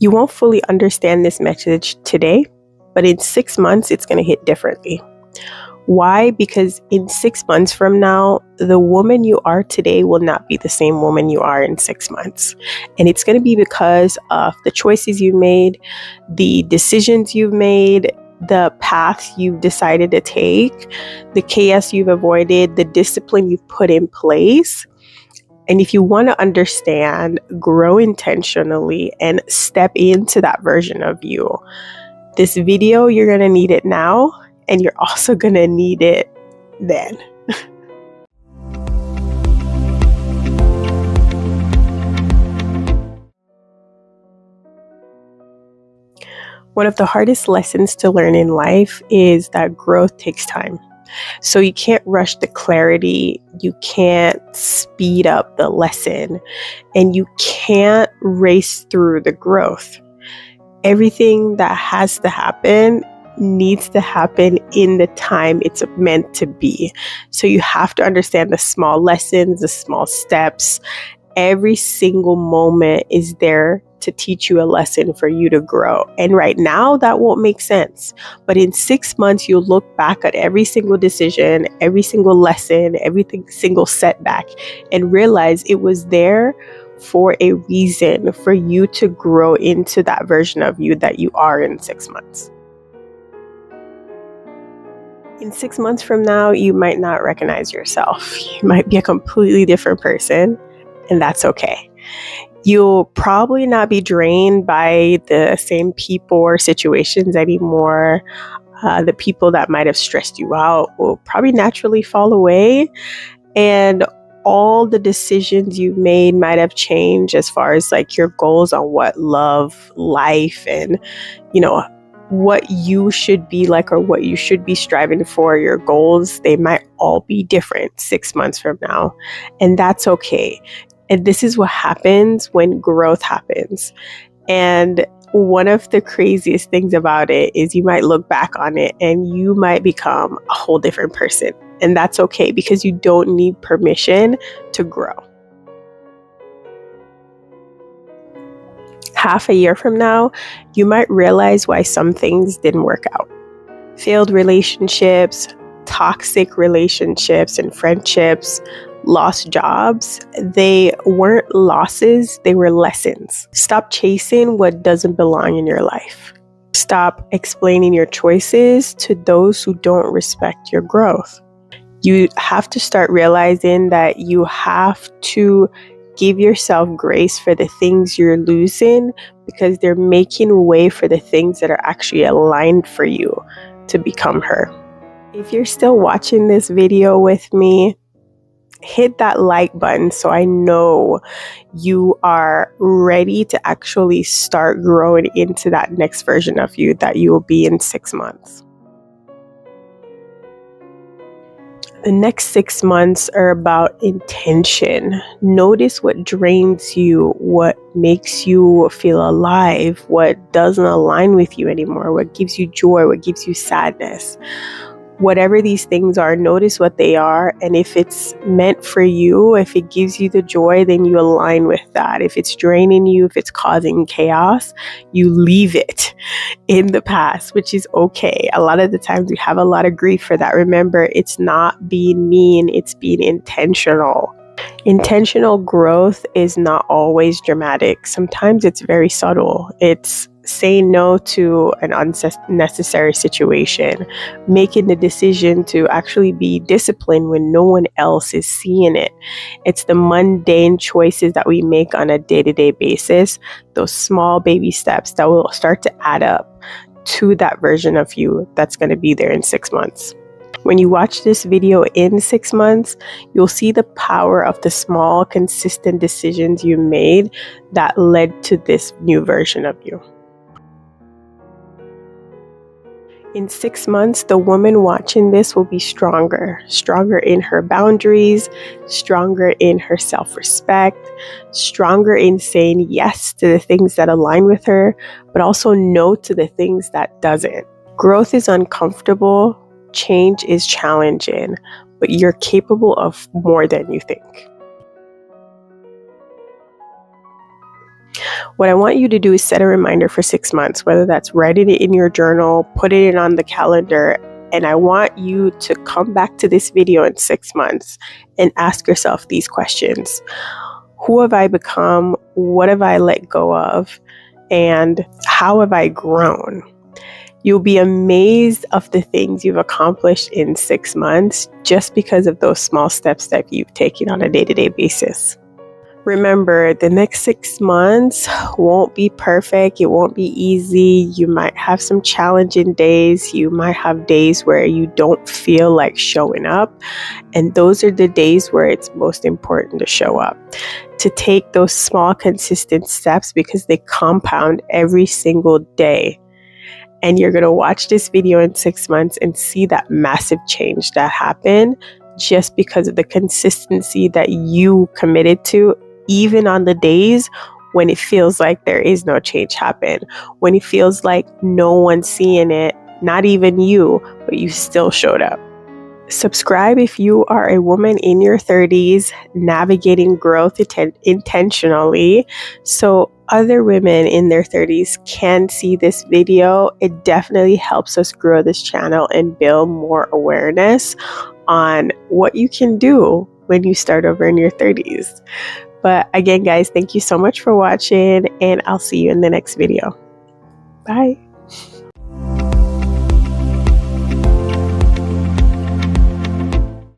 You won't fully understand this message today, but in 6 months, it's going to hit differently. Why? Because in 6 months from now, the woman you are today will not be the same woman you are in 6 months. And it's going to be because of the choices you've made, the decisions you've made, the path you've decided to take, the chaos you've avoided, the discipline you've put in place. And if you want to understand, grow intentionally, and step into that version of you, this video, you're going to need it now, and you're also going to need it then. One of the hardest lessons to learn in life is that growth takes time. So you can't rush the clarity, you can't speed up the lesson, and you can't race through the growth. Everything that has to happen needs to happen in the time it's meant to be. So you have to understand the small lessons, the small steps. Every single moment is there to teach you a lesson for you to grow. And right now, that won't make sense. But in 6 months, you'll look back at every single decision, every single lesson, every single setback, and realize it was there for a reason, for you to grow into that version of you that you are in 6 months. In 6 months from now, you might not recognize yourself. You might be a completely different person, and that's okay. You'll probably not be drained by the same people or situations anymore. The people that might have stressed you out will probably naturally fall away. And all the decisions you've made might have changed as far as like your goals on what love, life, and, what you should be like or what you should be striving for, your goals, they might all be different 6 months from now. And that's okay. And this is what happens when growth happens. And one of the craziest things about it is you might look back on it and you might become a whole different person. And that's okay because you don't need permission to grow. Half a year from now, you might realize why some things didn't work out. Failed relationships, toxic relationships and friendships, lost jobs, they weren't losses, they were lessons. Stop chasing what doesn't belong in your life. Stop explaining your choices to those who don't respect your growth. You have to start realizing that you have to give yourself grace for the things you're losing because they're making way for the things that are actually aligned for you to become her. If you're still watching this video with me, hit that like button so I know you are ready to actually start growing into that next version of you that you will be in 6 months. The next 6 months are about intention. Notice what drains you, what makes you feel alive, what doesn't align with you anymore, what gives you joy, what gives you sadness. Whatever these things are, notice what they are. And if it's meant for you, if it gives you the joy, then you align with that. If it's draining you, if it's causing chaos, you leave it in the past, which is okay. A lot of the times we have a lot of grief for that. Remember, it's not being mean, it's being intentional. Intentional growth is not always dramatic. Sometimes it's very subtle. It's saying no to an unnecessary situation, making the decision to actually be disciplined when no one else is seeing it. It's the mundane choices that we make on a day-to-day basis, those small baby steps that will start to add up to that version of you that's going to be there in 6 months. When you watch this video in 6 months, you'll see the power of the small, consistent decisions you made that led to this new version of you. In 6 months, the woman watching this will be stronger in her boundaries, stronger in her self-respect, stronger in saying yes to the things that align with her, but also no to the things that doesn't. Growth is uncomfortable, change is challenging, but you're capable of more than you think. What I want you to do is set a reminder for 6 months, whether that's writing it in your journal, put it in on the calendar, and I want you to come back to this video in 6 months and ask yourself these questions. Who have I become? What have I let go of? And how have I grown? You'll be amazed of the things you've accomplished in 6 months just because of those small steps that you've taken on a day-to-day basis. Remember, the next 6 months won't be perfect. It won't be easy. You might have some challenging days. You might have days where you don't feel like showing up. And those are the days where it's most important to show up, to take those small, consistent steps because they compound every single day. And you're going to watch this video in 6 months and see that massive change that happened just because of the consistency that you committed to, even on the days when it feels like there is no change happen, when it feels like no one's seeing it, not even you, but you still showed up. Subscribe if you are a woman in your 30s navigating growth intentionally, so other women in their 30s can see this video. It definitely helps us grow this channel and build more awareness on what you can do when you start over in your 30s. But again, guys, thank you so much for watching, and I'll see you in the next video. Bye.